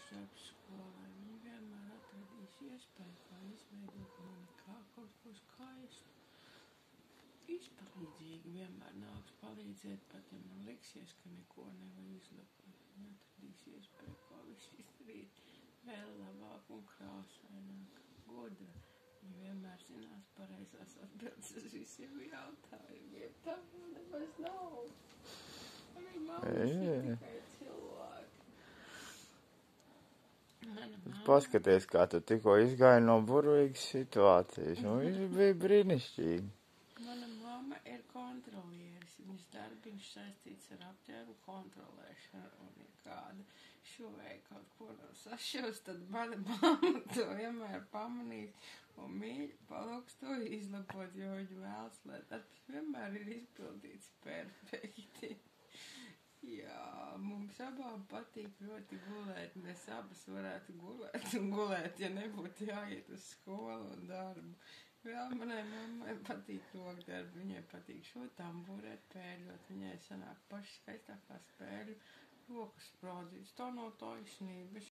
priekšdarbu skolai. Viņa vienmēr atradīs iespēju, kā izveidot mani kā kaut ko skaistu. Izpalīdzīgi vienmēr nāks palīdzēt, pat ja man liksies, ka neko nevar izlabot. Viņa atradīs iespēju, kā visu izdarīt vēl labāk un krāsaināk. Gudra. Viņa vienmēr zinās pareizās atbildes uz visiem jautājumiem. Tā vēl nemaz nav. Arī mammas ir tikai cilvēki. Paskaties, kā tu tikko izgāji no burvīgas situācijas. Viss bija brīnišķīgi. Mana mamma ir kontrolieris. Viņas darbiņš saistīts ar apģērbu kontrolēšanu. Un, ja kāda šuvēja kaut ko nav sašaus, tad mana mamma to vienmēr pamanīs un mīļi palūks to izlabot, jo viņa vēlas, lai darbs vienmēr ir izpildīts perfekti. Jā, mums abām patīk ļoti gulēt. Mēs abas varētu gulēt un gulēt, ja nebūtu jāiet uz skolu un darbu. Vēl manai mammai patīk rokdarbi, viņai patīk šo tamburēt, pēļot, viņai sanāk paši skaistākā spēļu rokas spraudzīs. Tā nav taisnība.